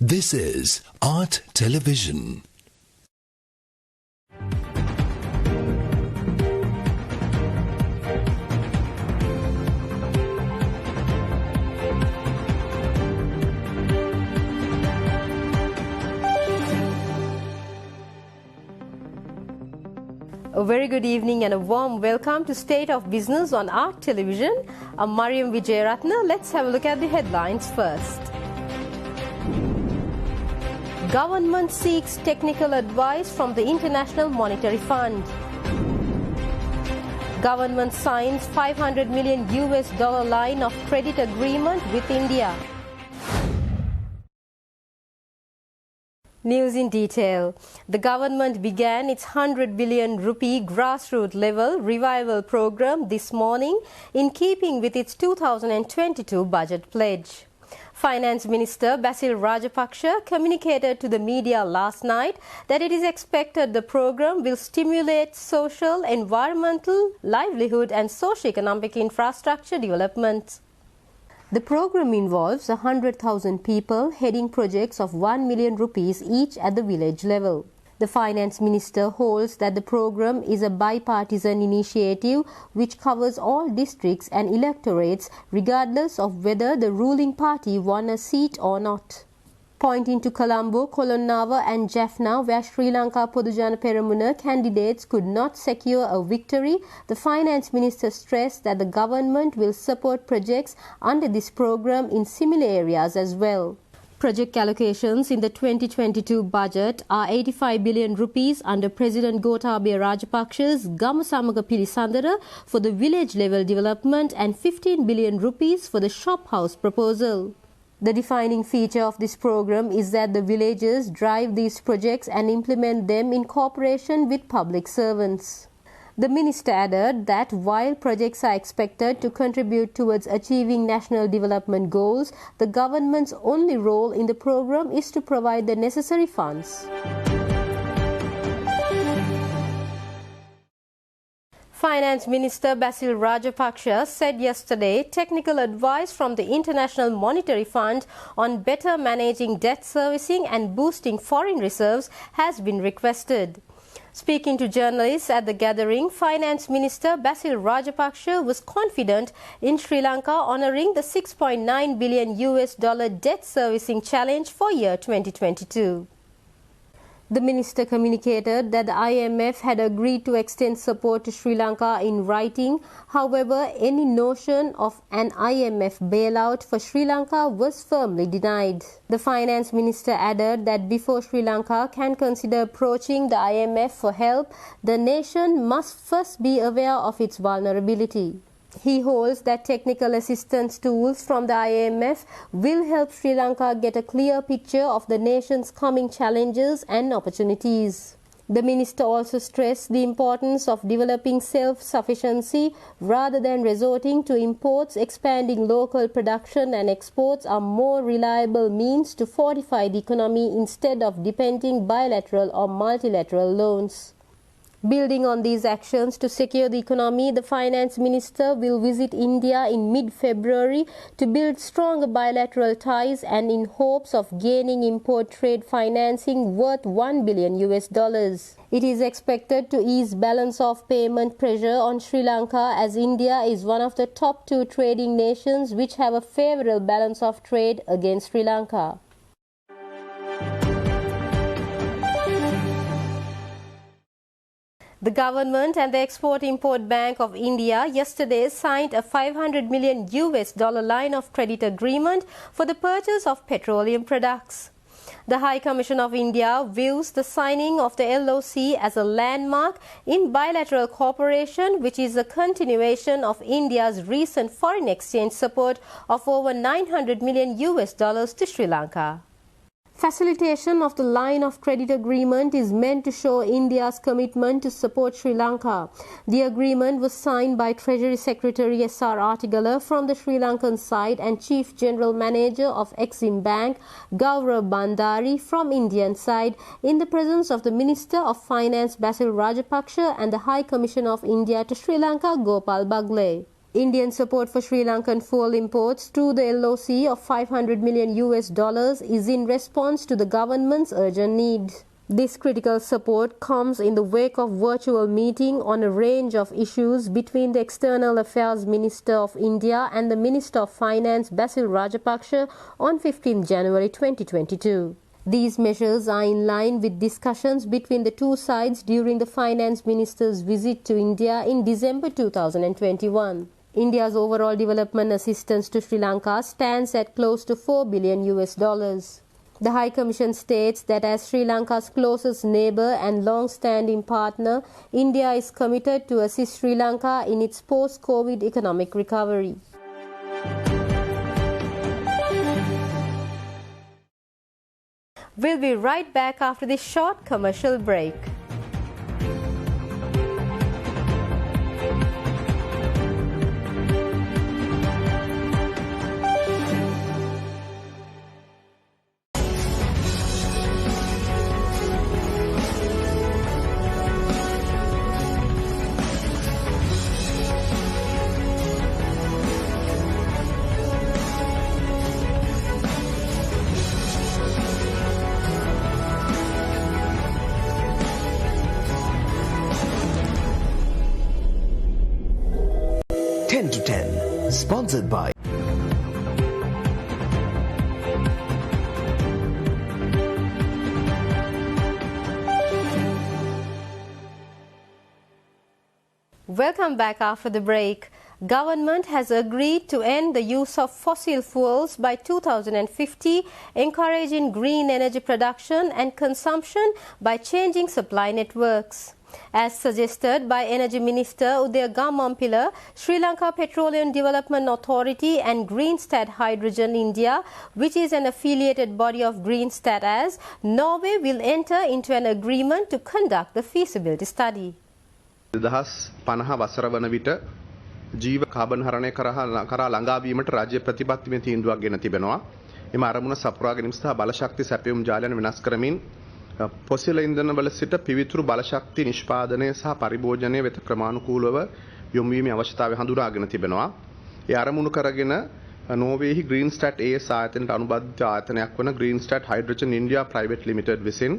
This is Art Television. A very good evening and a warm welcome to State of Business on Art Television. I'm Mariam Vijayaratna. Let's have a look at the headlines first. Government seeks technical advice from the International Monetary Fund. Government signs $500 million line of credit agreement with India. News in detail. The government began its 100 billion rupee grassroots level revival program this morning in keeping with its 2022 budget pledge. Finance Minister Basil Rajapaksa communicated to the media last night that it is expected the program will stimulate social, environmental, livelihood and socio-economic infrastructure development. The program involves 100,000 people heading projects of 1 million rupees each at the village level. The Finance Minister holds that the program is a bipartisan initiative which covers all districts and electorates regardless of whether the ruling party won a seat or not. Pointing to Colombo, Kolonnawa and Jaffna, where Sri Lanka Podujana Peramuna candidates could not secure a victory, the Finance Minister stressed that the government will support projects under this program in similar areas as well. Project allocations in the 2022 budget are 85 billion rupees under President Gotabaya Rajapaksa's Gama Samaga Pilisandara for the village level development and 15 billion rupees for the shop house proposal. The defining feature of this program is that the villagers drive these projects and implement them in cooperation with public servants. The minister added that while projects are expected to contribute towards achieving national development goals, the government's only role in the program is to provide the necessary funds. Finance Minister Basil Rajapaksa said yesterday technical advice from the International Monetary Fund on better managing debt servicing and boosting foreign reserves has been requested. Speaking to journalists at the gathering, Finance Minister Basil Rajapaksa was confident in Sri Lanka honouring the $6.9 billion debt servicing challenge for year 2022. The minister communicated that the IMF had agreed to extend support to Sri Lanka in writing. However, any notion of an IMF bailout for Sri Lanka was firmly denied. The finance minister added that before Sri Lanka can consider approaching the IMF for help, the nation must first be aware of its vulnerability. He holds that technical assistance tools from the IMF will help Sri Lanka get a clear picture of the nation's coming challenges and opportunities. The minister also stressed the importance of developing self-sufficiency rather than resorting to imports. Expanding local production and exports are more reliable means to fortify the economy instead of depending bilateral or multilateral loans. Building on these actions to secure the economy, the finance minister will visit India in mid-February to build stronger bilateral ties and in hopes of gaining import trade financing worth $1 billion. It is expected to ease balance of payment pressure on Sri Lanka as India is one of the top 2 trading nations which have a favorable balance of trade against Sri Lanka. The government and the Export-Import Bank of India yesterday signed a $500 million line of credit agreement for the purchase of petroleum products. The High Commission of India views the signing of the LOC as a landmark in bilateral cooperation, which is a continuation of India's recent foreign exchange support of over $900 million to Sri Lanka. Facilitation of the line of credit agreement is meant to show India's commitment to support Sri Lanka. The agreement was signed by Treasury Secretary S.R. Artigala from the Sri Lankan side and Chief General Manager of Exim Bank Gaurav Bandari from Indian side in the presence of the Minister of Finance Basil Rajapaksa and the High Commission of India to Sri Lanka Gopal Bagle. Indian support for Sri Lankan fuel imports through the LOC of $500 million is in response to the government's urgent need. This critical support comes in the wake of virtual meeting on a range of issues between the External Affairs Minister of India and the Minister of Finance Basil Rajapaksa on 15 January 2022. These measures are in line with discussions between the two sides during the Finance Minister's visit to India in December 2021. India's overall development assistance to Sri Lanka stands at close to $4 billion. The High Commission states that as Sri Lanka's closest neighbour and long-standing partner, India is committed to assist Sri Lanka in its post-COVID economic recovery. We'll be right back after this short commercial break. Sponsored by Welcome back after the break. Government has agreed to end the use of fossil fuels by 2050, encouraging green energy production and consumption by changing supply networks. As suggested by Energy Minister Udaya Gammanpila, Sri Lanka Petroleum Development Authority and Greenstat Hydrogen India, which is an affiliated body of Greenstat as, Norway will enter into an agreement to conduct the feasibility study. 2050 වසර වන විට ජීව carbon හරණය කරා ළඟා වීමට රාජ්‍ය ප්‍රතිපත්තිමය තීන්දුවක් ගෙන තිබෙනවා. එම අරමුණ සපුරා ගැනීම සහ බලශක්ති සැපයුම් ජාලයන් වෙනස් කරමින් පොසිල ඉන්ධනවල සිට පිවිතුරු බලශක්ති නිෂ්පාදනය සහ පරිභෝජනය වෙත ක්‍රමානුකූලව යොමු වීමේ අවශ්‍යතාවය හඳුනාගෙන තිබෙනවා. ඒ අරමුණු කරගෙන නෝර්වේහි ග්‍රීන්ස්ටැට් AS ආයතනයට අනුබද්ධ ආයතනයක් වන ග්‍රීන්ස්ටැට් හයිඩ්‍රජන් ඉන්ඩියා ප්‍රයිවට් ලිමිටඩ් විසින්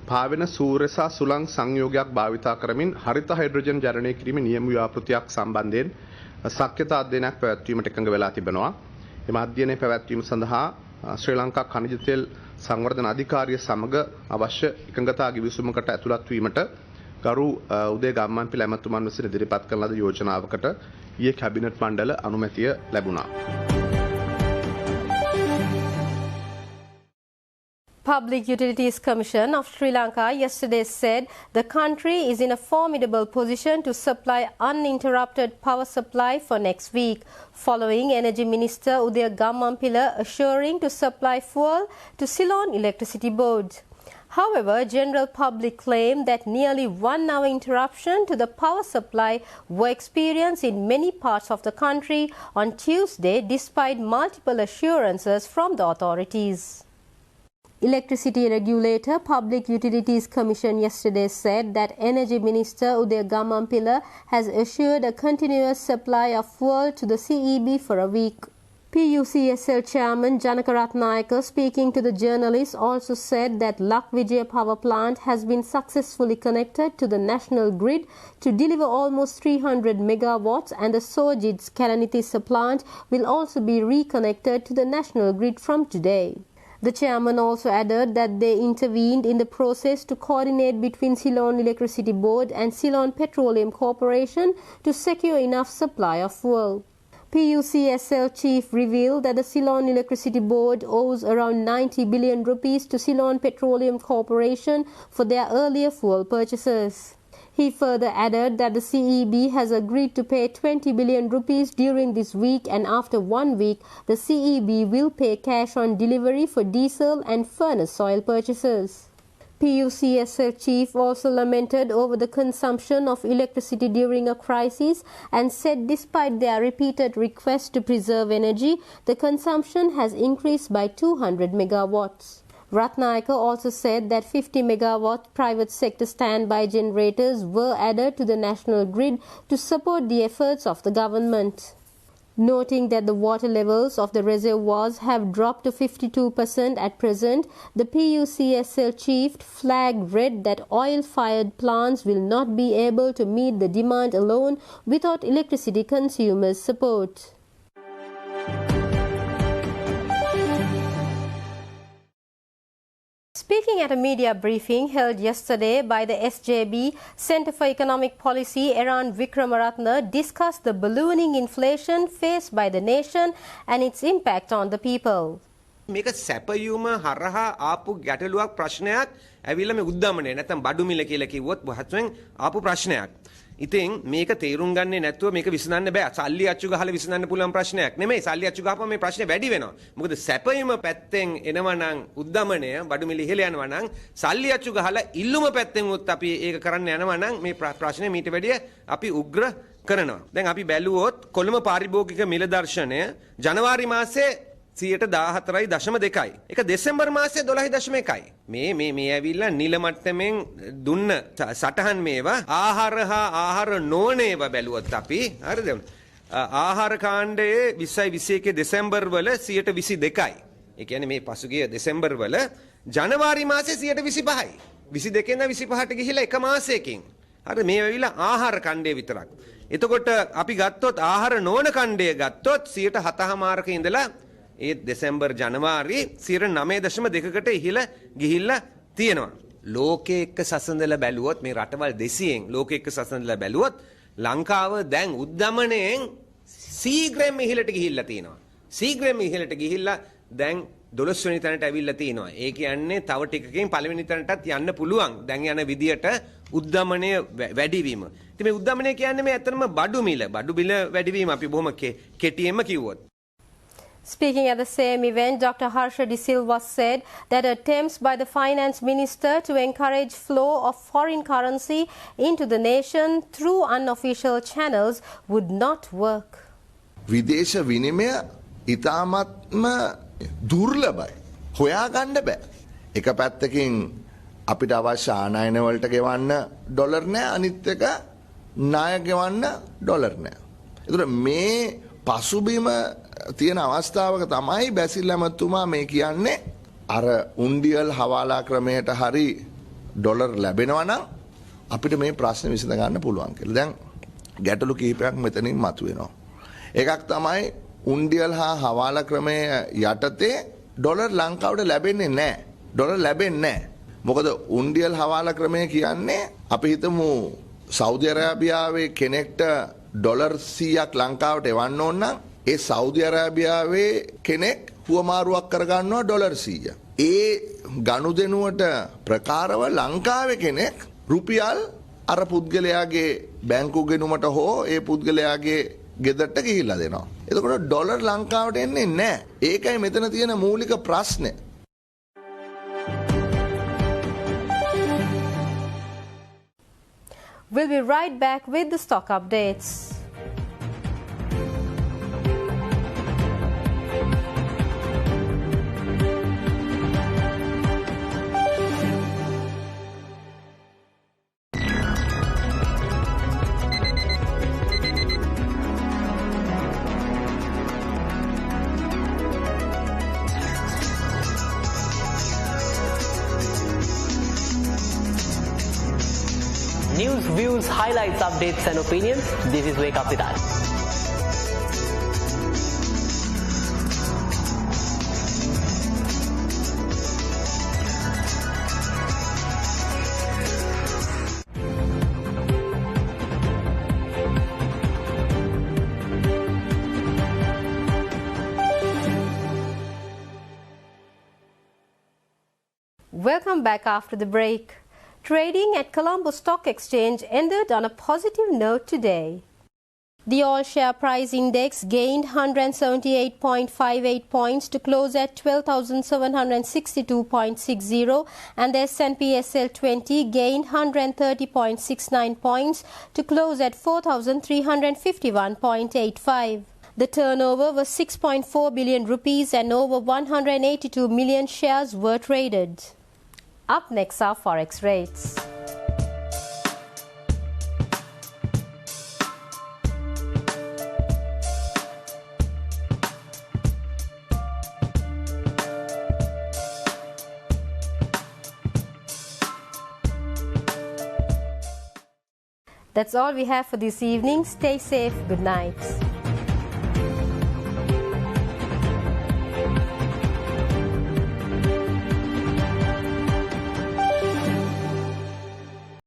පාවෙන සූර්ය සහ සුළං සංයෝගයක් භාවිතා කරමින් හරිත හයිඩ්‍රජන් ජනනය කිරීමේ නියම ව්‍යාපෘතියක් සම්බන්ධයෙන් ශක්්‍යතා අධ්‍යයනයක් පැවැත්වීමට එකඟ වෙලා තිබෙනවා. එම අධ්‍යයනය පැවැත්වීම සඳහා ශ්‍රී ලංකා खनिज तेल සංවර්ධන අධිකාරිය සමග අවශ්‍ය එකඟතා කිවිසුමකට ඇතුළත් වීමට ගරු උදේ ගම්මන්පිල ඇමතුමන් විසින් ඉදිරිපත් කළ ලද යෝජනාවකට ඊයේ කැබිනට් මණ්ඩල අනුමැතිය ලැබුණා. Public Utilities Commission of Sri Lanka yesterday said the country is in a formidable position to supply uninterrupted power supply for next week, following Energy Minister Udaya Gammanpila assuring to supply fuel to Ceylon Electricity Board. However, general public claim that nearly 1 hour interruption to the power supply were experienced in many parts of the country on Tuesday despite multiple assurances from the authorities. Electricity Regulator Public Utilities Commission yesterday said that Energy Minister Udaya Gammanpila has assured a continuous supply of fuel to the CEB for a week. PUCSL Chairman Janaka Ratnayaka, speaking to the journalists, also said that Lakvijaya Power Plant has been successfully connected to the national grid to deliver almost 300 megawatts, and the Sojit's Kalanithissa plant will also be reconnected to the national grid from today. The chairman also added that they intervened in the process to coordinate between Ceylon Electricity Board and Ceylon Petroleum Corporation to secure enough supply of fuel. PUCSL chief revealed that the Ceylon Electricity Board owes around 90 billion rupees to Ceylon Petroleum Corporation for their earlier fuel purchases. He further added that the CEB has agreed to pay 20 billion rupees during this week, and after 1 week, the CEB will pay cash on delivery for diesel and furnace oil purchases. PUCSL chief also lamented over the consumption of electricity during a crisis and said despite their repeated requests to preserve energy, the consumption has increased by 200 megawatts. Ratnayaka also said that 50 megawatt private sector standby generators were added to the national grid to support the efforts of the government. Noting that the water levels of the reservoirs have dropped to 52% at present, the PUCSL chief flagged red that oil-fired plants will not be able to meet the demand alone without electricity consumers' support. Speaking at a media briefing held yesterday by the SJB Centre for Economic Policy, Eran Wickramaratne discussed the ballooning inflation faced by the nation and its impact on the people. මේක සැපයුම හරහා ආපු ගැටලුවක් ප්‍රශ්නයක් ඇවිල්ලා මේ උද්දමනේ නැත්නම් බඩු මිල කියලා කිව්වොත් වහත්වෙන් ආපු ප්‍රශ්නයක්. ඉතින් මේක තේරුම් ගන්නේ නැතුව මේක විසඳන්න බෑ. සල්ලි අච්චු ගහලා විසඳන්න පුළුවන් ප්‍රශ්නයක් නෙමෙයි. සල්ලි අච්චු ගහපුවම මේ ප්‍රශ්නේ වැඩි වෙනවා. මොකද සැපයුම පැත්තෙන් එනවා නම් උද්දමනය බඩු මිල ඉහළ යනවා නම් සල්ලි අච්චු ගහලා ඉල්ලුම පැත්තෙන් උත් අපි ඒක කරන්න යනවා නම් මේ ප්‍රශ්නේ මීට වැඩිය අපි උග්‍ර කරනවා. දැන් අපි බැලුවොත් කොළඹ පාරිභෝගික මිල දර්ශනය ජනවාරි මාසේ 14.2යි. ඒක දෙසැම්බර් මාසේ 12.1යි. මේ ඇවිල්ලා නිල මට්ටමින් දුන්න සටහන් මේවා ආහාර හා ආහාර නොවන ඒවා බැලුවොත් අපි හරිද? ආහාර කාණ්ඩයේ 2021 දෙසැම්බර් වල 22%යි. ඒ කියන්නේ මේ පසුගිය දෙසැම්බර් වල ජනවාරි මාසේ 25%යි. 22 ඉඳන් 25ට ගිහිලා එක මාසයකින්. හරි මේ ඇවිල්ලා ආහාර කාණ්ඩයේ විතරක්. එතකොට අපි ගත්තොත් ආහාර නොවන කාණ්ඩය ගත්තොත් 7.5%ක ඉඳලා ඒ දෙසැම්බර් ජනවාරි 9.2කට ඉහළ ගිහිල්ලා තියෙනවා. ලෝකයේ එක්ක සසඳලා බැලුවොත් මේ රටවල් 200න් ලෝකයේ එක්ක සසඳලා බැලුවොත් ලංකාව දැන් උද්දමනයෙන් සීග්‍රෙන් ඉහළට ගිහිල්ලා තියෙනවා. සීග්‍රෙන් ඉහළට ගිහිල්ලා දැන් 12 වෙනි තැනට ඇවිල්ලා තියෙනවා. ඒ කියන්නේ තව ටිකකින් පළවෙනි තැනටත් යන්න පුළුවන්. දැන් යන විදියට උද්දමනය වැඩිවීම. ඉතින් මේ උද්දමනය කියන්නේ මේ ඇත්තටම බඩු මිල වැඩිවීම අපි බොහොම කෙටියෙන්ම කිව්වොත්. Speaking at the same event, Dr. Harsha De Silva said that attempts by the finance minister to encourage flow of foreign currency into the nation through unofficial channels would not work. විදේශ විනිමය ඉතාමත්ම දුර්ලභයි. හොයාගන්න බෑ. එක පැත්තකින් අපිට අවශ්‍ය ආනයන වලට ගෙවන්න ඩොලර් නෑ, අනිත් එක ණය ගෙවන්න ඩොලර් නෑ. ඒතර මේ පසුබිම තියෙන අවස්ථාවක තමයි බැසිල් ඇමතුමා මේ කියන්නේ අර උන්ඩියල් හවාලා ක්‍රමයට හරි ඩොලර් ලැබෙනවා නම් අපිට මේ ප්‍රශ්නේ විසඳ ගන්න පුළුවන් කියලා. දැන් ගැටලු කිහිපයක් මෙතනින් මතුවෙනවා. එකක් තමයි උන්ඩියල් හා හවාලා ක්‍රමයේ යටතේ ඩොලර් ලංකාවට ලැබෙන්නේ නැහැ. ඩොලර් ලැබෙන්නේ නැහැ. මොකද උන්ඩියල් හවාලා ක්‍රමය කියන්නේ අපි හිතමු සෞදි අරාබියාවේ කෙනෙක්ට ඩොලර් 100ක් ලංකාවට එවන්න ඕන නම් ඒ සෞදි අරාබියාවේ කෙනෙක් හුවමාරුවක් කරගන්නවා ඩොලර් 100. ඒ ගනුදෙනුවට ප්‍රකාරව ලංකාවේ කෙනෙක් රුපියල් අර පුද්ගලයාගේ බැංකු ගෙනුමට හෝ ඒ පුද්ගලයාගේ ගෙදරට ගිහිල්ලා දෙනවා. එතකොට ඩොලර් ලංකාවට එන්නේ නැහැ. ඒකයි මෙතන තියෙන මූලික ප්‍රශ්නේ. We'll be right back with the stock updates. News, views, highlights, updates and opinions. This is Wake Up With Us. Welcome back after the break. Trading at Colombo Stock Exchange ended on a positive note today. The all-share price index gained 178.58 points to close at 12,762.60 and the S&P SL 20 gained 130.69 points to close at 4,351.85. The turnover was 6.4 billion rupees and over 182 million shares were traded. Up next are Forex rates. That's all we have for this evening. Stay safe. Good night.